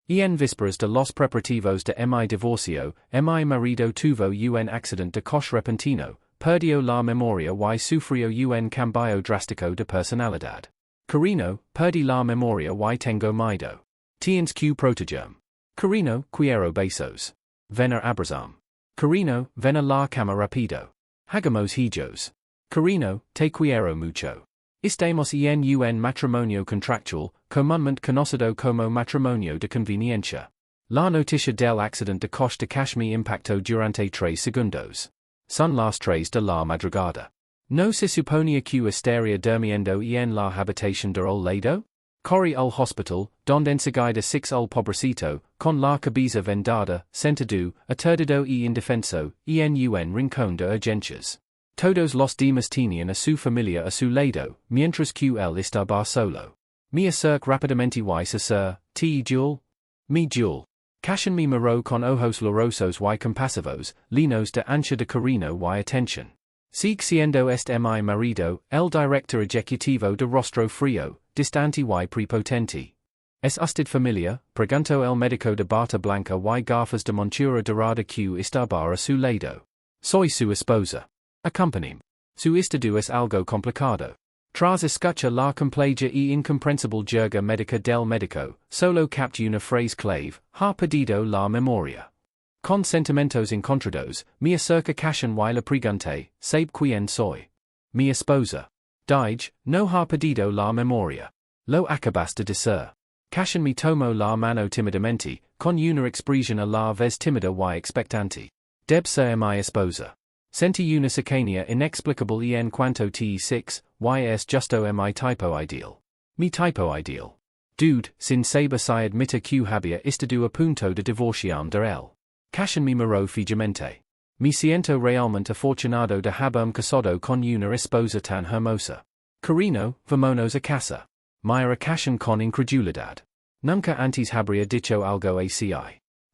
En vísperas de los preparativos de mi divorcio, mi marido tuvo un accident de coche repentino, perdió la memoria y sufrió un cambio drástico de personalidad. Carino, perdí la memoria y tengo miedo. Tienes que protegerme. Carino, quiero besos. Ven a abrazarme. Carino, ven a la cama rápido. Hagamos hijos. Carino, te quiero mucho. Estamos en un matrimonio contractual, comúnmente conocido como matrimonio de conveniencia. La noticia del accidente de coche de cash me impactó durante 3 segundos. Son las 3 de la madrugada. ¿No se suponía que estaría durmiendo en la habitación del lado? Corrí al hospital, donde enseguida 6 al pobrecito, con la cabeza vendada, sentado, aturdido y indefenso, en un rincón de urgencias. Todos los demás tenían a su familia a su lado, mientras que él estaba solo. Me acerqué rápidamente y sir, te Jule? Mi Jule. Cashan me miró con ojos llorosos y compasivos, llenos de ansia de cariño y atención. Sigue siendo este mi marido, el director ejecutivo de rostro frío, distante y prepotente. ¿Es usted familia? Preguntó el médico de bata blanca y gafas de montura dorada que estaba a su lado. Soy su esposa. Acompáñeme. Su estado es algo complicado. Tras escuchar la compleja y incomprensible jerga médica del médico, solo capté una frase clave, ha perdido la memoria. Con sentimientos encontrados, me acerca Cashan y le pregunté, ¿sabe quién soy? Mi esposa. Dije, no ha perdido la memoria. Lo acabas de decir. Cashan me tomó la mano tímidamente, con una expresión a la vez tímida y expectante. Debe ser mi esposa. Sentí una cercanía inexplicable en cuanto te 6, y es justo mi tipo ideal. Mi tipo ideal. Dude, sin saber si admite que había estado a punto de divorciarme de él. Cashan me miró fijamente. Me siento realmente afortunado de haberme casado con una esposa tan hermosa. Carino, vámonos a casa. Mira Cashan con incredulidad. Nunca antes habría dicho algo así.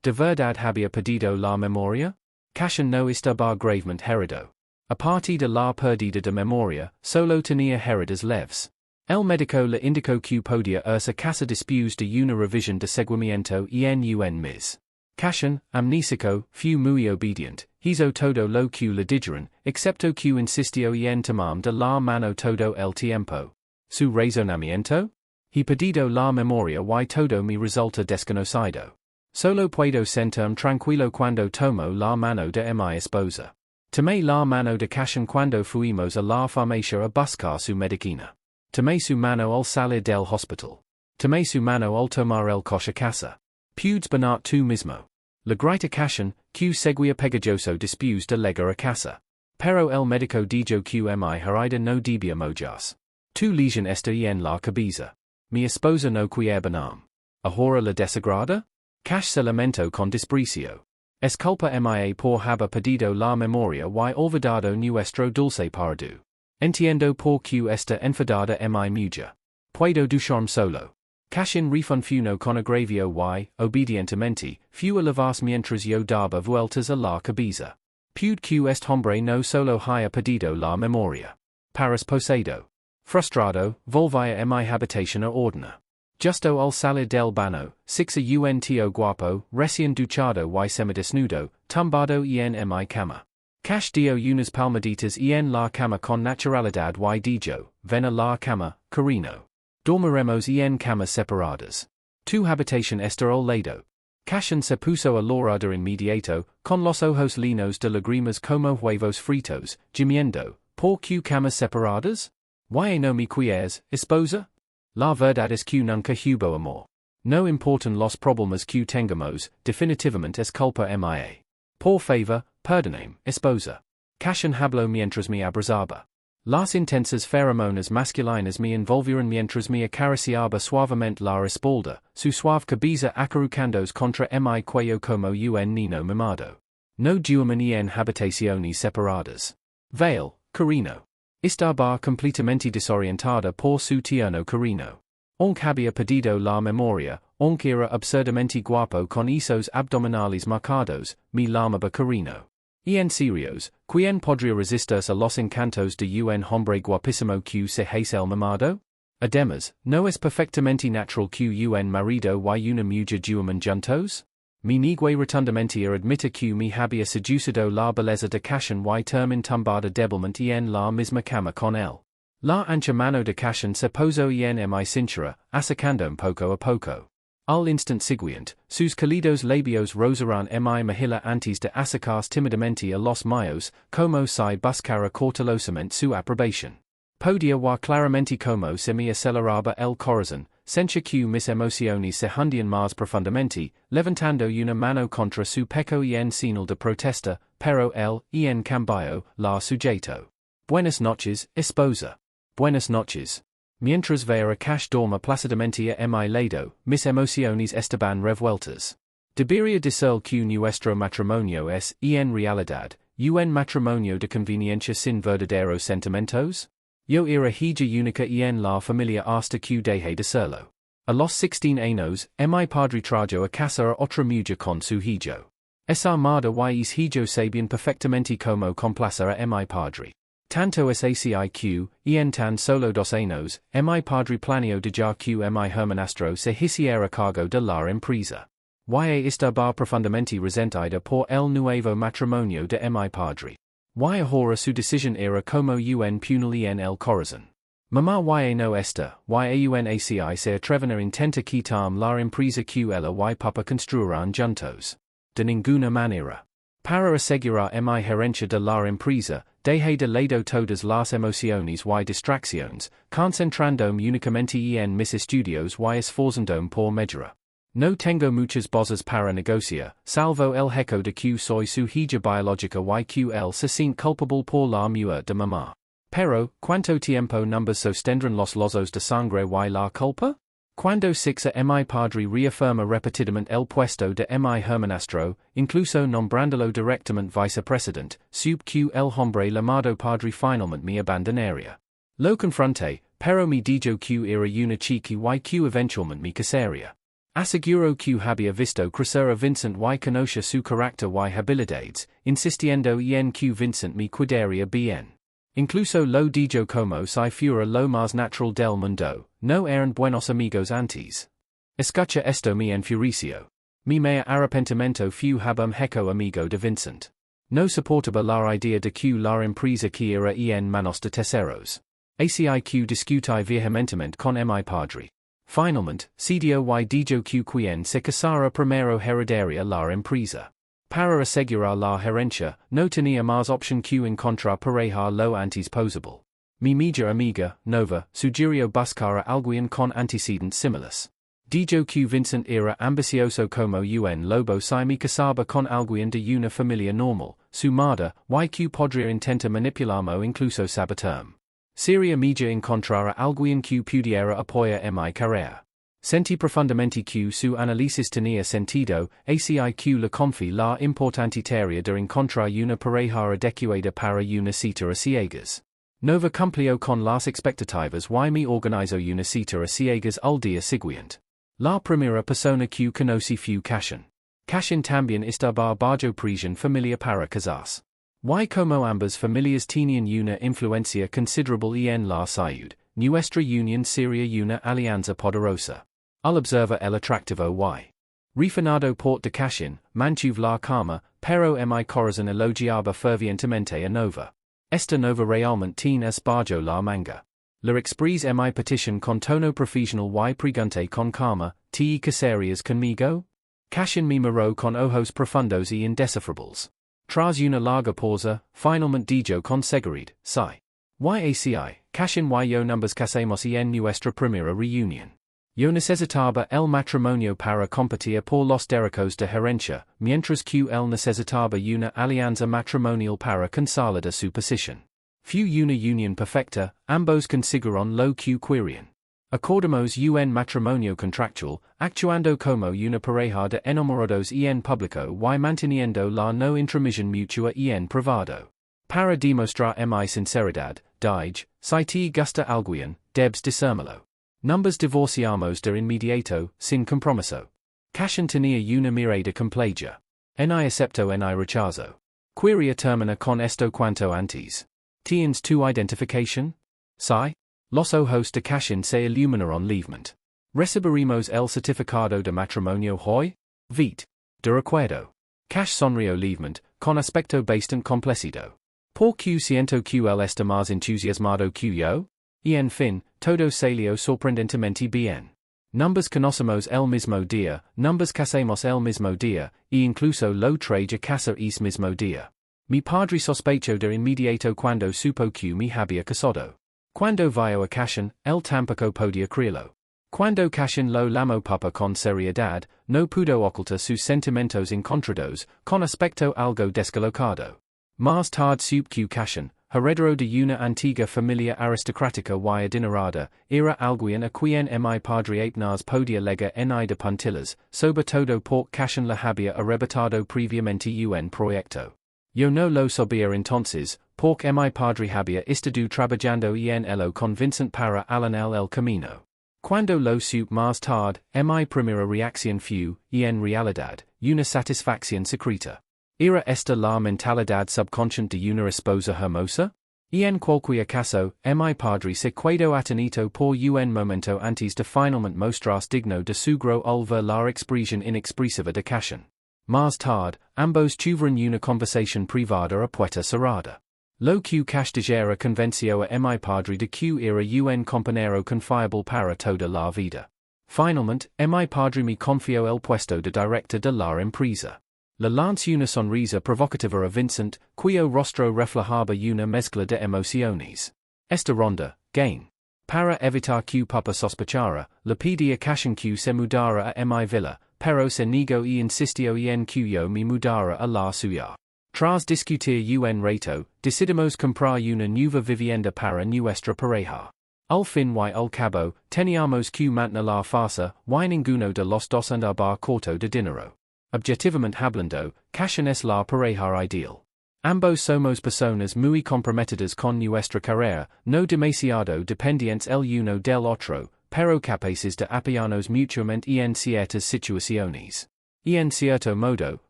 ¿De verdad había perdido la memoria? Cashan no estaba gravemente herido. A partir de la pérdida de memoria, solo tenía heridas leves. El médico le indicó que podía irse casa después de una revisión de seguimiento en un mes. Cashan, amnésico, fue muy obediente, hizo todo lo que le dijeron, excepto que insistió en tomarme de la mano todo el tiempo. ¿Su razonamiento? He perdido la memoria y todo me resulta desconocido. Solo puedo sentirme tranquilo cuando tomo la mano de mi esposa. Tomé la mano de Cashan cuando fuimos a la farmacia a buscar su medicina. Tomé su mano al salir del hospital. Tomé su mano al tomar el coche a casa. Pudes banar tú mismo. La grita Cashan, que seguía pegajoso después de llegar a casa. Pero el médico dijo que mi herida no debía mojarse. Tu lesión está en la cabeza. Mi esposa no quiere banarme. ¿Ahora la desagrada? Cash se lamentó con desprecio. Es culpa mía por haber perdido la memoria y olvidado nuestro dulce pardo. Entiendo por qué está enfadada mi mujer. Puedo ducharme solo. Cashin refunfuno con agravio y, obedientemente, fue a lavarse mientras yo daba vueltas a la cabeza. Pude que este hombre no solo haya perdido la memoria. Paras posado. Frustrado, volvía a mi habitación a ordena. Justo al salir del baño, six a un tío guapo, recién duchado y semidesnudo, tumbado en mi cama. Cash dio unas palmaditas en la cama con naturalidad y dijo, ven a la cama, Carino. Dormiremos en camas separadas. Tu habitación está al lado. Cashan se puso a llorar inmediato, con los ojos llenos de lágrimas como huevos fritos, gimiendo, ¿por qué camas separadas? ¿Why no me quieres, esposa? La verdad es que nunca hubo amor. No importan los problemas que tengamos, definitivamente es culpa mía. Por favor, perdóname, esposa. Cashan habló mientras me abrazaba. Las intensas feromonas masculinas me envolvieron mientras me acariciaba suavemente la espalda, su suave cabeza acariciándose contra mi cuello como un niño mimado. No duermen en habitaciones separadas. Veil, Carino. Estaba completamente desorientada por su tierno Carino. Aunque había perdido la memoria, aunque era absurdamente guapo con esos abdominales marcados, me llamaba Carino. En serios, ¿quién podría resistirse a los encantos de un hombre guapísimo que se hace el mimado? Además, no es perfectamente natural que un marido y una mujer duerman juntos? Mi nigue rotundamente a admitir que me había seducido la belleza de cashen y termin tumbada débilmente en la misma cama con él. La ancha mano de cashen se posó en mi cintura, acercándome poco a poco. Al instant siguiente, sus cálidos labios rozarán mi mejilla antes de acercarse timidamente a los míos, como si buscara cautelosamente su aprobación. Podía ver claramente como se me aceleraba el corazón, sentía que mis emociones se hundían más profundamente, levantando una mano contra su pecho en señal de protesta, pero él, en cambio, la sujeto. Buenas noches, esposa. Buenas noches. Mientras Vera Cash dorma plácidamente a mi lado, mis emociones estaban revueltas. Debería decir que nuestro matrimonio es, en realidad, un matrimonio de conveniencia sin verdaderos sentimientos? Yo era hija única en la familia hasta que dejé de serlo. A los 16 años, mi padre trajo a casa a otra mujer con su hijo. Esa madre y es hijo sabían perfectamente como complacer a mi padre. Tanto es así que, en tan solo 2 años, mi padre planeó dejar que mi hermanastro se hiciera cargo de la empresa. Y estaba profundamente resentida por el nuevo matrimonio de mi padre. Y ahora su decisión era como un punal en el corazón. Mamá y no está, y aunasi se atreven a intentar quitarme la empresa que ella y papa construirán juntos. De ninguna manera. Para asegurar mi herencia de la empresa, dejé de lado todas las emociones y distracciones, concentrándome únicamente en mis estudios y esforzándome por mejorar. No tengo muchas cosas para negociar, salvo el hecho de que soy su hija biológica y que él se siente culpable por la muerte de mamá. Pero, ¿cuánto tiempo numbers sostendrán los lazos de sangre y la culpa? Cuando sixa mi padre reafirma repetidamente el puesto de mi hermanastro, incluso nombrándolo directamente vicepresidente, supe que el hombre llamado padre finalmente me abandonaría. Lo confronté, pero me dijo que era una chica y que eventualmente me casaría. Aseguro que había visto crecer a Vincent y conocía su carácter y habilidades, insistiendo en que Vincent me cuidaría bien. Incluso lo dijo como si fuera lo más natural del mundo, no eran buenos amigos antes. Escucha esto me enfureció. Mi mea arrepentimiento fue habum hecho amigo de Vincent. No soportaba la idea de que la empresa que era en manos de terceros. Así que discutí vehementemente con mi padre. Finalmente, cedió y dijo que quien se casara primero heredaría la empresa. Para asegurar la herencia, no tenía más opción que encontrar pareja lo antes posible. Mi mejor amiga, Nova, sugirió buscar a alguien con antecedentes similares. Dijo que Vincent era ambicioso como un lobo si me casaba con alguien de una familia normal, su madre, y que podría intentar manipularme o incluso sabotearme. Sería mejor encontrar a alguien que pudiera apoyar mi carrera. Sentí profundamente que su análisis tenía sentido, así que le confié la importante tarea de encontrar una pareja adecuada para una cita a ciegas. Nova cumplió con las expectativas y me organizó una cita a ciegas al día siguiente. La primera persona que conocí fue Cashin. Cashin también estaba bajo presión familiar para casarse. Y como ambas familias tenían una influencia considerable en la salud, nuestra unión sería una alianza poderosa. Al observar el atractivo y refinado port de Cashin, mantuve la calma, pero mi corazón elogiaba fervientemente a Nova. Esta Nova realmente tiene bajo la manga. Le express mi petición con tono profesional y pregunté con calma, ¿te casarías conmigo? Cashin me miró con ojos profundos y indescifrables. Tras una larga pausa, finalmente dijo con seguridad, sí. Y así, Cashin y yo nos casamos en nuestra primera reunión. Yo necesitaba el matrimonio para competir por los derechos de herencia, mientras que él necesitaba una alianza matrimonial para consolidar su posición. Fue una unión perfecta, ambos consiguieron lo que querían. Acordamos un matrimonio contractual, actuando como una pareja de enamorados en público y manteniendo la no intromisión mutua en privado. Para demostrar mi sinceridad, dije, si te gusta alguien, debes decírmelo. Nos divorciamos de inmediato, sin compromiso. Cashin tenía una mirada compleja. Ni acepto ni rechazo. Quería terminar con esto cuanto antes. ¿Tienes tu identificación? Sí. Los ojos de cashin se iluminaron levemente. Recibiremos el certificado de matrimonio hoy? Vite. De recuerdo. Cash sonrió levemente, con aspecto bastante complacido. Por que siento que él está más entusiasmado que yo? Y en fin, todo salió sorprendentemente bien. Numbers conocemos el mismo día, numbers casamos el mismo día, y incluso lo traje a casa ese mismo día. Mi padre sospechó de inmediato cuando supo que me había casado. Cuando vio a Cashin, él tampoco podía creerlo. Cuando Cashin lo llamó papa con seriedad, no pudo ocultar sus sentimientos encontrados, con aspecto algo descolocado. Más tarde supe que Cashin, heredero de una antigua familia aristocrática y adinerada, era alguien a quien mi padre apenas podía legar en de puntillas, sobre todo porque Cashin le había arrebatado previamente un proyecto. Yo no lo sabía entonces, porque mi padre había estado trabajando en lo convincente para allanar el camino. Cuando lo supe más tarde, mi primera reacción fue, en realidad, una satisfacción secreta. ¿Era esta la mentalidad subconsciente de una esposa hermosa? En cualquier caso, mi padre se quedó atenito por un momento antes de finalmente mostrarse digno de su gro al ver la expresión inexpresiva de Cashin. Más tarde, ambos tuvieron una conversación privada a puerta cerrada. Lo que Cash dijera convenció a mi padre de que era un compañero confiable para toda la vida. Finalmente, mi padre me confió el puesto de director de la empresa. Le lancé una sonrisa provocativa a Vincent, cuyo rostro reflejaba una mezcla de emociones. Esta ronda, gain. Para evitar que papa sospechara, le pedí a Cashin que se mudara a mi villa, pero se negó y insistió en que yo me mudara a la suya. Tras discutir un rato, decidimos comprar una nueva vivienda para nuestra pareja. Al fin y al cabo, teníamos que mantener la farsa, y ninguno de los dos andaba corto de dinero. Objetivamente hablando, Cashin es la pareja ideal. Ambos somos personas muy comprometidas con nuestra carrera, no demasiado dependientes el uno del otro, pero capaces de apoyarnos mutuamente en ciertas situaciones. Y en cierto modo,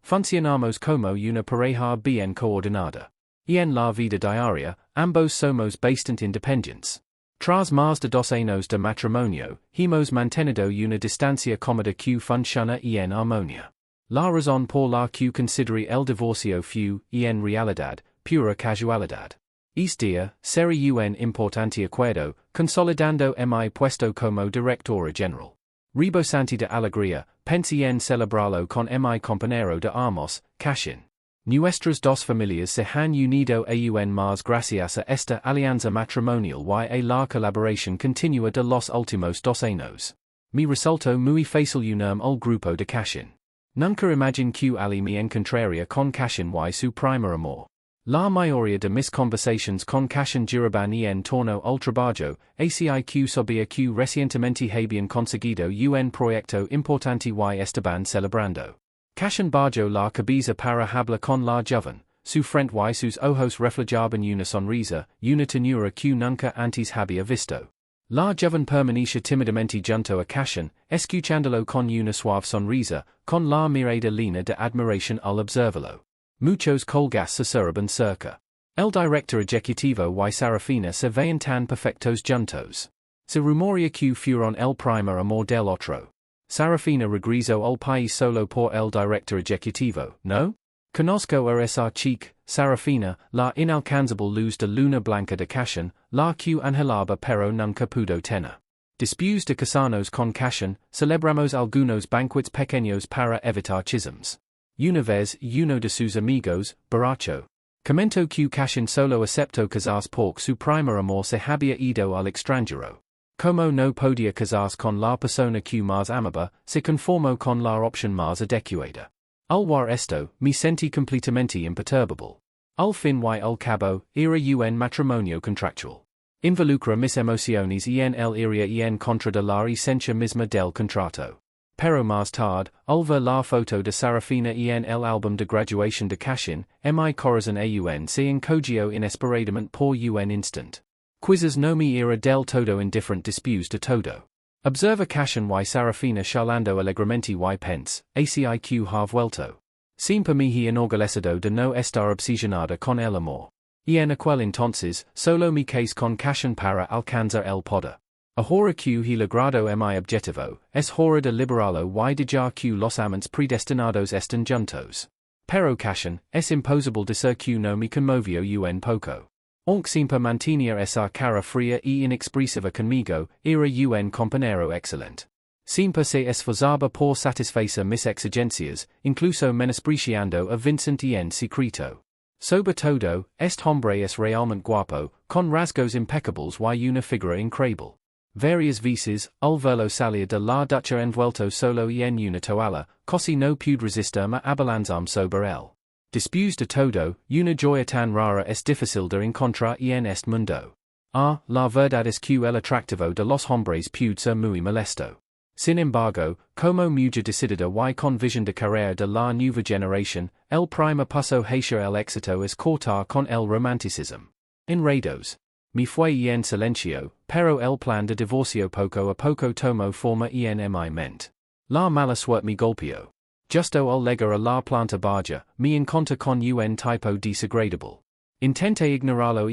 funcionamos como una pareja bien coordinada. Y en la vida diaria, ambos somos bastante independientes. Tras más de 2 años de matrimonio, hemos mantenido una distancia cómoda que funciona en armonía. La razón por la que consideré el divorcio fue, en realidad, pura casualidad. Este día, sería un importante acuerdo, consolidando mi puesto como directora general. Rebosante de alegría, pensé en celebrarlo con mi compañero de Almas, Cashin. Nuestras dos familias se han unido aún más gracias a esta alianza matrimonial y a la colaboración continua de los últimos 2 años. Me resultó muy fácil unirme al grupo de Cashin. Nunca imaginé que ali me encontraría con Cashin y su primer amor. La mayoría de mis conversaciones con Cashin giraban en torno al trabajo, así que sabía que recientemente habían conseguido un proyecto importante y estaban celebrando. Cashin bajó la cabeza para hablar con la joven, su frente y sus ojos reflejaban una sonrisa, una ternura que nunca antes había visto. La joven permaneció tímidamente junto a Cashin, escuchándolo con una suave sonrisa, con la mirada llena de admiración al observarlo. Muchos colgas se susurraban cerca. El director ejecutivo y Sarafina se veían tan perfectos juntos. Se rumorea que fueron el primer amor del otro. Sarafina regresó al país solo por el director ejecutivo, ¿no? Conozco a esa chica, Sarafina, la inalcanzable luz de luna blanca de Cashin, la que anhelaba pero nunca pudo tener. Después de casarnos con Cashin, celebramos algunos banquets pequeños para evitar chismes. Una vez, uno de sus amigos, borracho, comentó que Cashin solo aceptó casarse porque su primer amor se había ido al extranjero. Como no podía casarse con la persona que más amaba, se conformó con la opción más adecuada. Al ver esto, me sentí completamente imperturbable. Al fin y al cabo, era un matrimonio contractual. Involucra mis emociones en el área en contra de la esencia misma del contrato. Pero más tarde, al ver la foto de Sarafina en el álbum de graduación de Cashin, mi corazón aún se encogió inesperadamente por un instant. Quizás no me era del todo indiferente después de todo. Observa Cashin y Sarafina charlando alegremente y pense, así que have vuelto. Siempre me he enorgullecido de no estar obsesionada con el amor. aquel entonces, solo mi case con cashen para alcanzar el poder. Ahora que he logrado mi objetivo, es hora de liberarlo y dejar que los amantes predestinados estén juntos. Pero cashen, es imposible decir que no me conmovió un poco. Aunque siempre mantenía esa cara fría y inexpresiva conmigo, era un compañero excelente. Siempre se esforzaba por satisfacer mis exigencias, incluso menospreciando a Vincent en secreto. Sobre todo, este hombre es realmente guapo, con rasgos impecables y una figura increíble. Varias veces, al verlo salir de la ducha envuelto solo en una toalla, casi no pude resistirme a abalanzarme sobre él. Después de todo, una joya tan rara es difícil de encontrar en este mundo. La verdad es que el atractivo de los hombres puede ser muy molesto. Sin embargo, como mujer decidida y con visión de carrera de la nueva generación, el primer paso hacia el éxito es cortar con el romanticismo. Enredos. Me fue en silencio, pero el plan de divorcio poco a poco tomó forma en mi mente. La mala suerte me golpeó. Justo al llegar a la planta baja, me encontré con un tipo desagradable. Intenté ignorarlo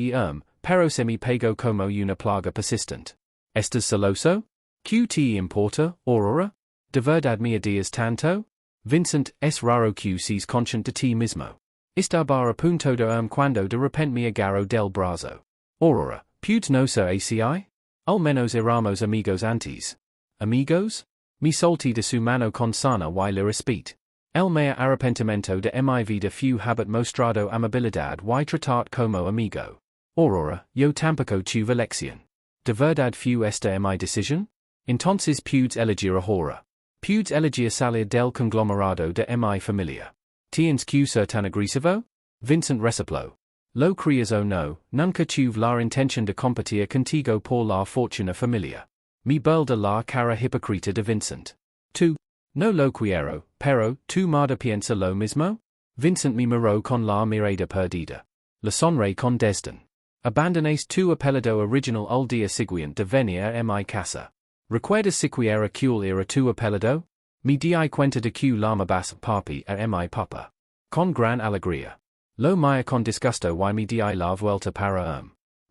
pero se me pegó como una plaga persistente. ¿Estás celoso? ¿Qué te importa, Aurora? ¿De verdad me odias tanto? Vincent, es raro que seas consciente de ti mismo. Estaba a punto de cuando de repente me agarro del brazo. Aurora, ¿puedes no ser así? Al menos éramos amigos antes. ¿Amigos? Me solté de su mano con sana y le respeto. El mayor arrepentimiento de mi vida fue haber mostrado amabilidad y tratar como amigo. Aurora, yo tampoco tuve lección. ¿De verdad fue esta mi decisión? Entonces pudes elegir ahora. Pudes elegir salir del conglomerado de mi familia. ¿Tienes que ser tan agresivo? Vincent resopló. Lo creas o no, nunca tuve la intención de competir contigo por la fortuna familiar. Me burlé de la cara hipócrita de Vincent. Tú, no lo quiero, pero, ¿tu madre piensa lo mismo? Vincent me miró con la mirada perdida. Le sonreí con desdén. Abandones tu apellido original al día siguiente de venir a mi casa. ¿Recuerdas siquiera cuál era tu apellido? Me di cuenta de que llamabas papi a mi papa. Con gran alegría. Lo mira con disgusto y me di la vuelta para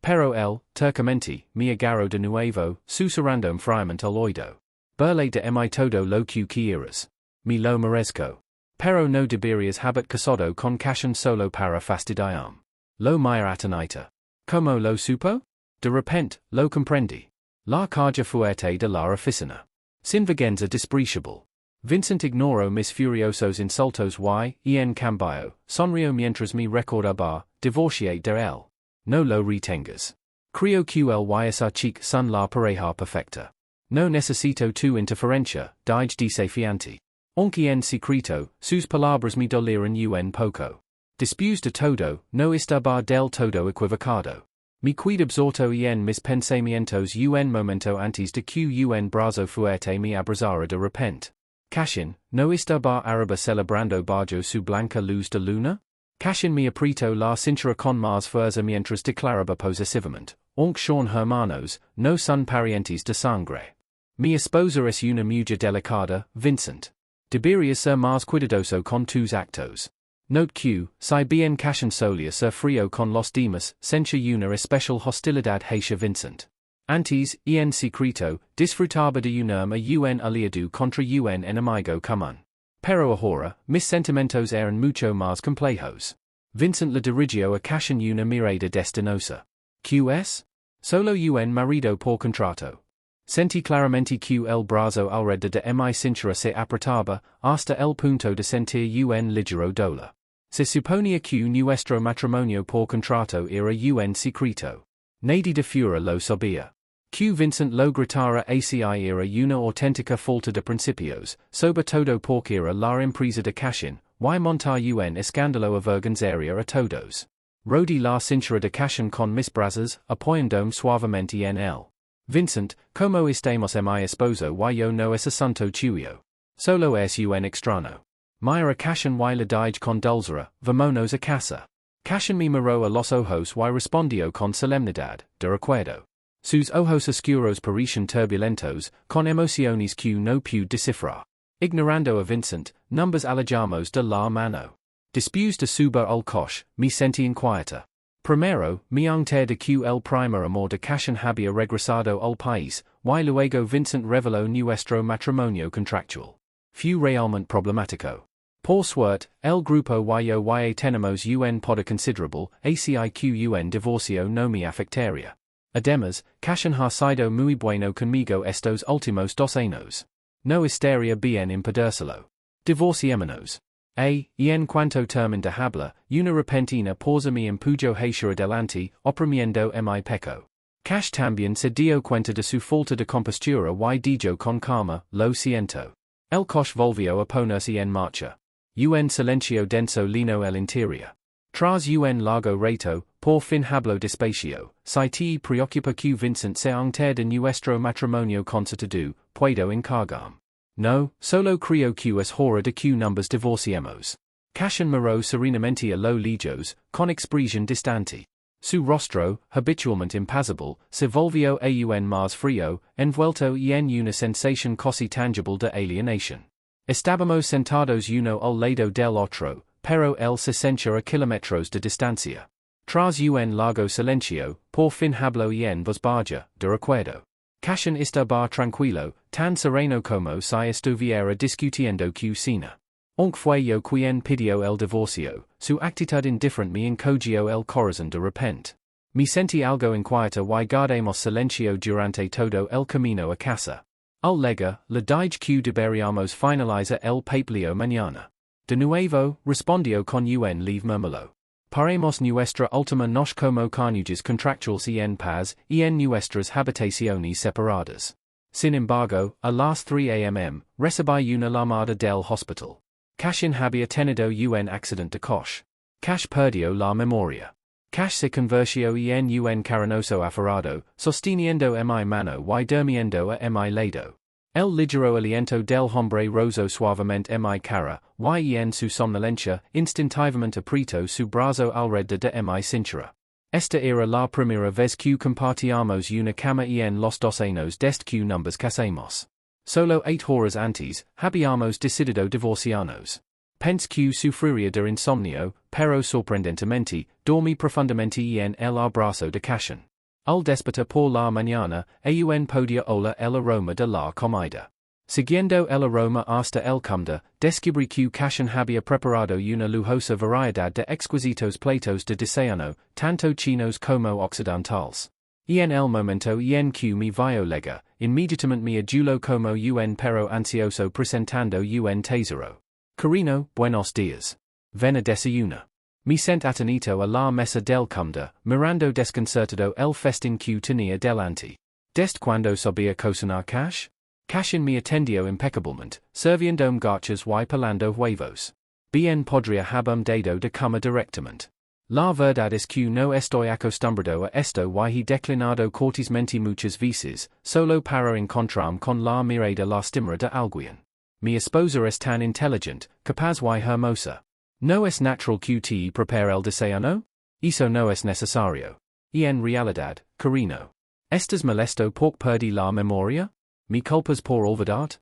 Pero él, tercamente, me agarró de nuevo, susurrando friamente al oído. Burle de mi todo lo que quieras. Me lo merezco. Pero no deberías haber casado con cashen solo para fastidiarme. Lo mira atenita. ¿Cómo lo supo? De repente, lo comprendí. La carga fuerte de la oficina. Sin vergüenza despreciable. Vincent ignoró mis furiosos insultos y, en cambio, sonrió mientras me recordaba, divorcié de él. No lo retengas. Creo que el esa chica son la pareja perfecta. No necesito tu interferencia, dije desafiante. Aunque en secreto, sus palabras me dolieron un poco. Después de todo, no estaba del todo equivocado. Me quedé absorto en mis pensamientos un momento antes de que un brazo fuerte me abrazara de repente. Cashin, ¿no estaba Araba celebrando bajo su blanca luz de luna? Cashin me apretó la cintura con más fuerza mientras declaraba posesivamente, aunque son hermanos, no son parientes de sangre. Mi esposa es una mujer delicada, Vincent. Deberías ser más cuidadoso con tus actos. Note que, si bien Cashin solía ser frío con los demás, sentía una especial hostilidad hacia Vincent. Antes, en secreto, disfrutaba de unirme a un aliado contra un enemigo común. Pero ahora, mis sentimientos eran mucho más complejos. Vincent le dirigió a Cashin una mirada destinosa. ¿Qué es? Solo un marido por contrato. Sentí claramente que el brazo alrededor de mi cintura se apretaba, hasta el punto de sentir un ligero dolor. Se suponía que nuestro matrimonio por contrato era un secreto. Nadie de fuera lo sabía. Que Vincent lo gritara así era una auténtica falta de principios, sobre todo porque era la empresa de Cashin, y montar un escándalo avergonzaría a todos. Rodí la cintura de Cashin con mis brazos, apoyándome suavemente en él. Vincent, como estamos mi esposo y yo no es asunto tuyo. Solo es un extraño. Mira Cashin y le dije con dulzura, vámonos a casa. Cashin me miró a los ojos y respondió con solemnidad, de recuerdo. Sus ojos oscuros parecían turbulentos, con emociones que no pude descifrar. Ignorando a Vincent, numbers alejamos de la mano. Después de subir al coche, me sentí inquieta. Primero, mi antes de que el primer amor de Cashin había regresado al país, y luego Vincent reveló nuestro matrimonio contractual. Fue realmente problemático. Por suerte, el grupo y tenemos un poder considerable, aciq un divorcio no me afectaría. Además, Cashin ha sido muy bueno conmigo estos últimos 2 años. No estaría bien impedírselo. Divorciémonos. Y en cuanto termine de hablar, una repentina pausa me empujó hacia adelante, oprimiendo mi pecho. Cash también se dio cuenta de su falta de compostura y dijo con calma, lo siento. El coche volvió a ponerse en marcha. Un silencio denso llenó el interior. Tras un largo rato, por fin habló despacio, si te preocupa que Vincent se entere de nuestro matrimonio concertado, puedo encargarme. No, solo creo que es hora de que nos divorciemos. Cashin miró serenamente a lo lejos, con expresión distante. Su rostro, habitualmente impasible, se volvió aún más frío, envuelto en una sensación casi tangible de alienación. Estábamos sentados uno al lado del otro, pero él se sentía a kilómetros de distancia. Tras un largo silencio, por fin habló en voz baja, de recuerdo. Cashin estaba tranquilo, tan sereno como si estuviera discutiendo que cena. Aunque fue yo quien pidió el divorcio, su actitud indifferente me encogió el corazón de repente. Me sentí algo inquieto y guardamos silencio durante todo el camino a casa. Al llegar, le dije que deberíamos finalizar el papeleo mañana. De nuevo, respondió con un leve murmullo. Paremos nuestra última noche como cónyuges contractuales en paz, en nuestras habitaciones separadas. Sin embargo, a las 3 a.m., recibí una llamada del hospital. Cashin había tenido un accidente de coche. Cash perdió la memoria. Cash se convirtió en un caranoso aferrado, sosteniendo mi mano y durmiendo a mi lado. El ligero aliento del hombre rozó suavemente mi cara, y en su somnolencia, instintivamente apretó su brazo alrededor de mi cintura. Esta era la primera vez que compartíamos una cama en los 2 años desde que nos casamos. Solo 8 horas antes, habíamos decidido divorciarnos. Pensé que sufriría de insomnio, pero sorprendentemente, dormí profundamente en el abrazo de Cashin. Al despertar por la mañana, aún podía oler el aroma de la comida. Siguiendo el aroma hasta el comida, descubrí que Cashin había preparado una lujosa variedad de exquisitos platos de desayuno, tanto chinos como occidentales. Y en el momento en que me vio llegar, inmediatamente me aduló como un perro ansioso presentando un tesoro. Carino, buenos días. Ven a desayunar. Me sent atenito a la mesa del comida, mirando desconcertado el festín que tenía delante. ¿Desde cuando sabía cocinar Cash? Cashin me atendió impecablemente, sirviéndome gachas y pelando huevos. Bien podría haberme dado de comer directamente. La verdad es que no estoy acostumbrado a esto y he declinado cortésmente muchas veces, solo para encontrarme con la mirada lastimera de alguien. Mi esposa es tan inteligente, capaz y hermosa. ¿No es natural que te prepare el desayuno? Eso no es necesario. Y en realidad, Carino. ¿Estás molesto porque perdí la memoria? ¿Me culpas por olvidarte?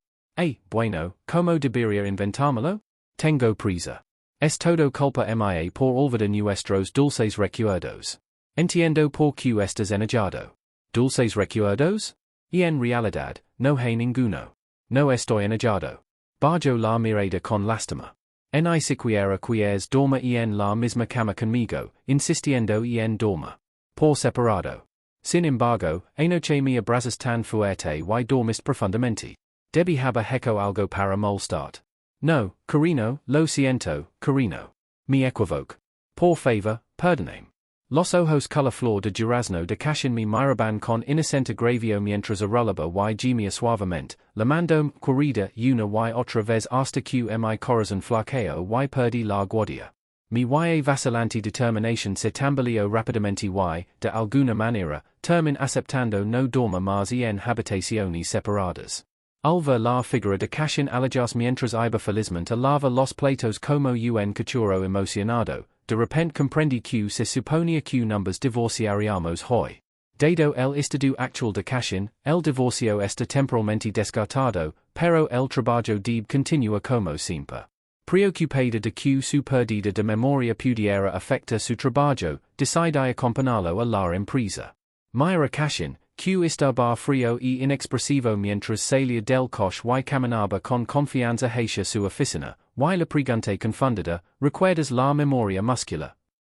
Bueno, ¿cómo debería inventármelo? Tengo prisa. Es todo culpa mía por olvidar nuestros dulces recuerdos. Entiendo por qué estás enojado. ¿Dulces recuerdos? Y en realidad, no hay ninguno. No estoy enojado. Bajo la mirada con lástima. Ni siquiera quieres dormir en la misma cama conmigo, insistiendo en dormir. Por separado. Sin embargo, anoche me abrazas tan fuerte y dormiste profundamente. Debí haber hecho algo para molestarte. No, Carino, lo siento, Carino. Me equivoco. Por favor, perdóname. Los ojos color flor de durazno de Cashin me miraban con inocente agravio mientras arrollaba y gemía suavemente, llamándome querida una y otra vez hasta que mi corazón flaqueó y perdí la guardia. Mi vacilante determinación se tambaleó rápidamente y, de alguna manera, terminé aceptando no dormir más en habitaciones separadas. Al ver la figura de Cashin alejarse mientras iba felizmente a lavar los platos como un cachorro emocionado, de repente comprendí que se suponía que nos divorciaríamos hoy. Dado el estado actual de Cashin, el divorcio está temporalmente descartado, pero el trabajo debe continúa como siempre. Preocupada de que su perdida de memoria pudiera afectar su trabajo, decidí acompañarlo a la empresa. Mira Cashin, que estaba frío y inexpresivo mientras salía del coche y caminaba con confianza hacia su oficina, y le pregunté confundida, ¿recuerdas la memoria muscular?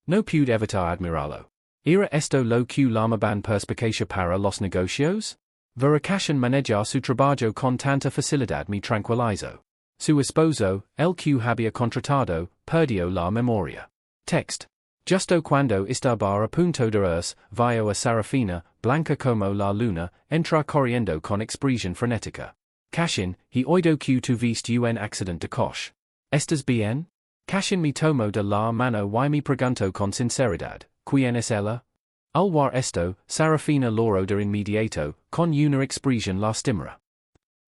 No pude evitar admirarlo. ¿Era esto lo que llamaban perspicacia para los negocios? Ver Cashin manejar su trabajo con tanta facilidad me tranquilizó. Su esposo, el que había contratado, perdió la memoria. Text. Justo cuando estaba a punto de irse, vio a Serafina, blanca como la luna, entrar corriendo con expresión frenética. Cashin, he oído que tuviste un accidente de coche. ¿Estás bien? Cashin me tomó de la mano y me preguntó con sinceridad, ¿quién es ella? Al ver esto, Serafina lloró de inmediato, con una expresión lastimera.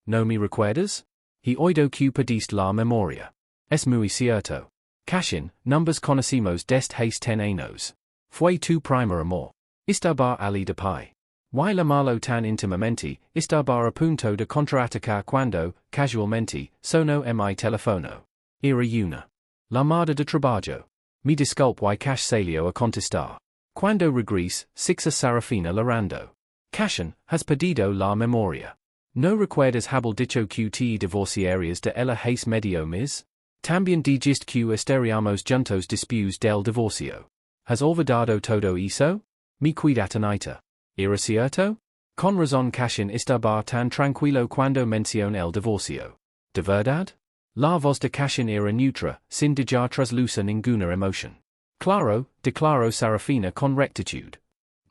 ¿No me recuerdas? He oído que perdiste la memoria. Es muy cierto. Cashin, numbers conocimos desde hace 10 años. Fue tu primer amor. Estaba ali de pie. Y la malo tan íntimamente, estaba a punto de contraatacar cuando, casualmente, sonó mi teléfono. Era una llamada de trabajo. Me disculpe y Cash salió a contestar. Cuando regrese, a Serafina llorando. Cashin, has perdido la memoria. ¿No recuerdas haber dicho que te divorciarías de ella hace medio mes? También dijiste que estaríamos juntos después del divorcio. ¿Has olvidado todo eso? Me cuidatanita. ¿Era cierto? Con razón Cashin estaba tan tranquilo cuando mencionó el divorcio. ¿De verdad? La voz de Cashin era neutra, sin dejar traslucir ninguna emoción. Claro, declaró Serafina con rectitud.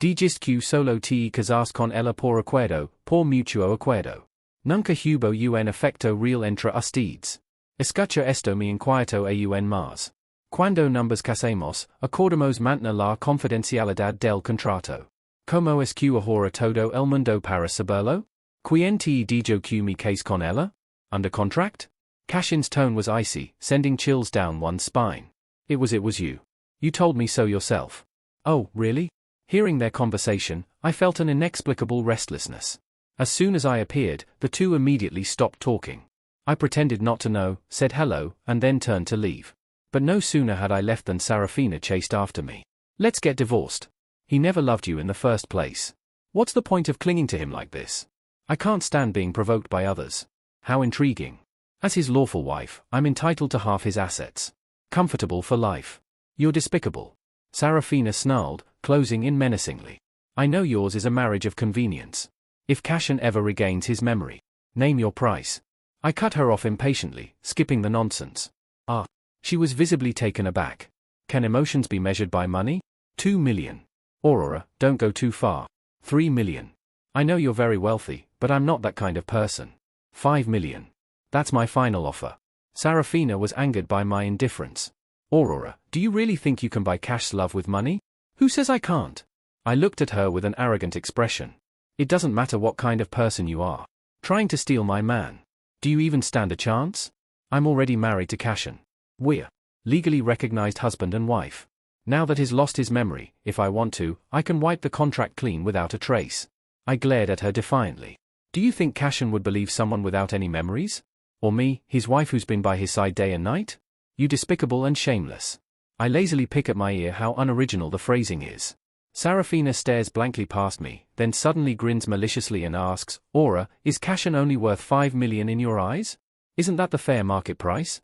Dijiste que solo te casas con ella por acuerdo, por mutuo acuerdo. Nunca hubo un efecto real entre ustedes. Escucha esto me inquieto aún más. Cuando nos casemos, acordamos mantener la confidencialidad del contrato. ¿Cómo es que ahora todo el mundo para saberlo? ¿Quién te dijo que me case con ella? Under contract? Cashin's tone was icy, sending chills down one's spine. It was you. You told me so yourself. Oh, really? Hearing their conversation, I felt an inexplicable restlessness. As soon as I appeared, the two immediately stopped talking. I pretended not to know, said hello, and then turned to leave. But no sooner had I left than Serafina chased after me. Let's get divorced. He never loved you in the first place. What's the point of clinging to him like this? I can't stand being provoked by others. How intriguing. As his lawful wife, I'm entitled to half his assets. Comfortable for life. You're despicable. Serafina snarled, closing in menacingly. I know yours is a marriage of convenience. If Cashin ever regains his memory, name your price. I cut her off impatiently, skipping the nonsense. Ah. She was visibly taken aback. Can emotions be measured by money? 2 million. Aurora, don't go too far. 3 million. I know you're very wealthy, but I'm not that kind of person. 5 million. That's my final offer. Serafina was angered by my indifference. Aurora, do you really think you can buy Cash's love with money? Who says I can't? I looked at her with an arrogant expression. It doesn't matter what kind of person you are. Trying to steal my man. Do you even stand a chance? I'm already married to Cashin. We're legally recognized husband and wife. Now that he's lost his memory, if I want to, I can wipe the contract clean without a trace. I glared at her defiantly. Do you think Cashin would believe someone without any memories? Or me, his wife who's been by his side day and night? You despicable and shameless. I lazily pick at my ear how unoriginal the phrasing is. Serafina stares blankly past me, then suddenly grins maliciously and asks, Aura, is Cashin only worth 5 million in your eyes? Isn't that the fair market price?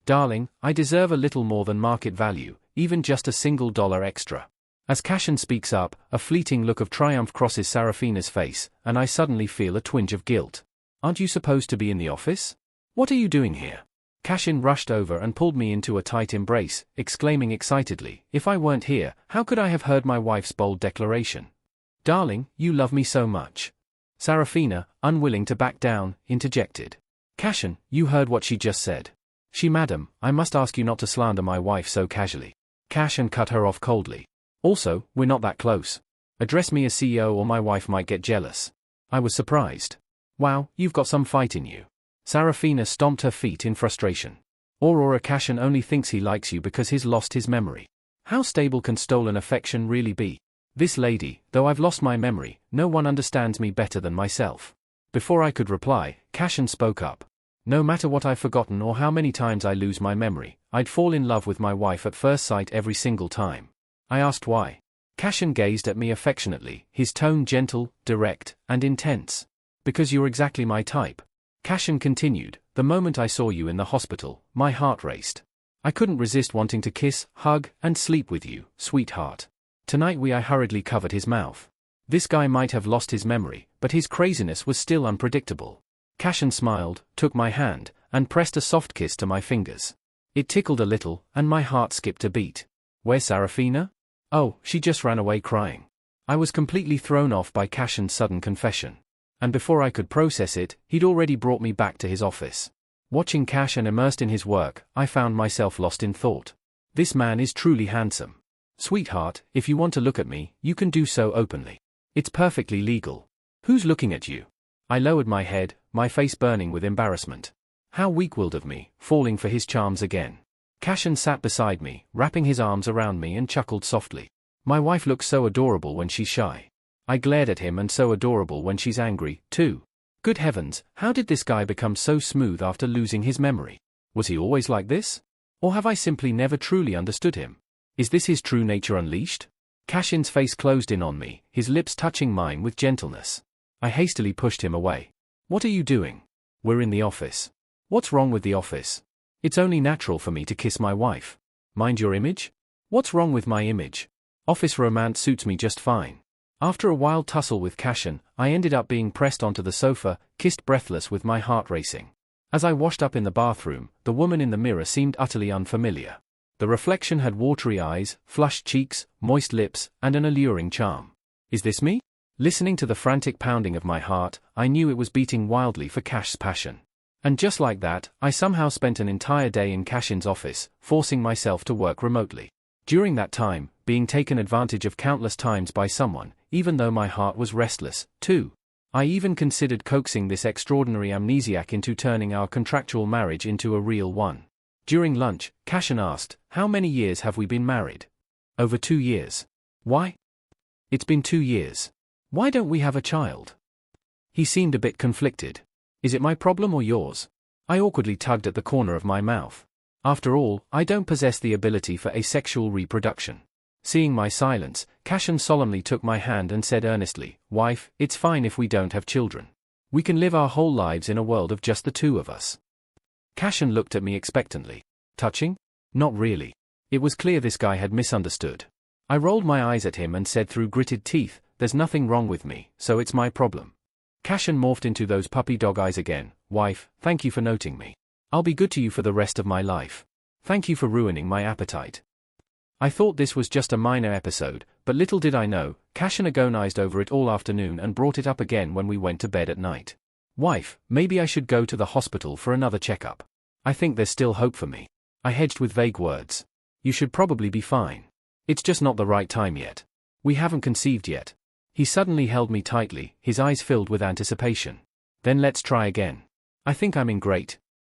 Darling, I deserve a little more than market value, even just $1 extra. As Cashin speaks up, a fleeting look of triumph crosses Serafina's face, and I suddenly feel a twinge of guilt. Aren't you supposed to be in the office? What are you doing here? Cashin rushed over and pulled me into a tight embrace, exclaiming excitedly, if I weren't here, how could I have heard my wife's bold declaration? Darling, you love me so much. Serafina, unwilling to back down, interjected. Cashin, you heard what she just said. Madam, I must ask you not to slander my wife so casually. Cashin cut her off coldly. Also, we're not that close. Address me as CEO or my wife might get jealous. I was surprised. Wow, you've got some fight in you. Serafina stomped her feet in frustration. Aurora, Cashin only thinks he likes you because he's lost his memory. How stable can stolen affection really be? This lady, though I've lost my memory, no one understands me better than myself. Before I could reply, Cashin spoke up. No matter what I've forgotten or how many times I lose my memory, I'd fall in love with my wife at first sight every single time. I asked why. Cashin gazed at me affectionately, his tone gentle, direct, and intense. Because you're exactly my type. Cashin continued, the moment I saw you in the hospital, my heart raced. I couldn't resist wanting to kiss, hug, and sleep with you, sweetheart. Tonight I hurriedly covered his mouth. This guy might have lost his memory, but his craziness was still unpredictable. Cashin smiled, took my hand, and pressed a soft kiss to my fingers. It tickled a little, and my heart skipped a beat. Where's Sarafina? Oh, she just ran away crying. I was completely thrown off by Cashin's sudden confession. And before I could process it, he'd already brought me back to his office. Watching Cashin immersed in his work, I found myself lost in thought. This man is truly handsome. Sweetheart, if you want to look at me, you can do so openly. It's perfectly legal. Who's looking at you? I lowered my head, my face burning with embarrassment. How weak-willed of me, falling for his charms again. Cashin sat beside me, wrapping his arms around me and chuckled softly. My wife looks so adorable when she's shy. I glared at him, and so adorable when she's angry, too. Good heavens, how did this guy become so smooth after losing his memory? Was he always like this? Or have I simply never truly understood him? Is this his true nature unleashed? Cashin's face closed in on me, his lips touching mine with gentleness. I hastily pushed him away. What are you doing? We're in the office. What's wrong with the office? It's only natural for me to kiss my wife. Mind your image? What's wrong with my image? Office romance suits me just fine. After a wild tussle with Cashin, I ended up being pressed onto the sofa, kissed breathless with my heart racing. As I washed up in the bathroom, the woman in the mirror seemed utterly unfamiliar. The reflection had watery eyes, flushed cheeks, moist lips, and an alluring charm. Is this me? Listening to the frantic pounding of my heart, I knew it was beating wildly for Cash's passion. And just like that, I somehow spent an entire day in Cashin's office, forcing myself to work remotely. During that time, being taken advantage of countless times by someone, even though my heart was restless, too. I even considered coaxing this extraordinary amnesiac into turning our contractual marriage into a real one. During lunch, Cashin asked, how many years have we been married? Over 2 years. Why? It's been 2 years. Why don't we have a child? He seemed a bit conflicted. Is it my problem or yours? I awkwardly tugged at the corner of my mouth. After all, I don't possess the ability for asexual reproduction. Seeing my silence, Cashin solemnly took my hand and said earnestly, wife, it's fine if we don't have children. We can live our whole lives in a world of just the two of us. Cashin looked at me expectantly. Touching? Not really. It was clear this guy had misunderstood. I rolled my eyes at him and said through gritted teeth, there's nothing wrong with me, so it's my problem. Cashin morphed into those puppy dog eyes again. Wife, thank you for noting me. I'll be good to you for the rest of my life. Thank you for ruining my appetite. I thought this was just a minor episode, but little did I know, Cashin agonized over it all afternoon and brought it up again when we went to bed at night. Wife, maybe I should go to the hospital for another checkup. I think there's still hope for me. I hedged with vague words. You should probably be fine. It's just not the right time yet. We haven't conceived yet. He suddenly held me tightly, his eyes filled with anticipation. Then let's try again. I think I'm in great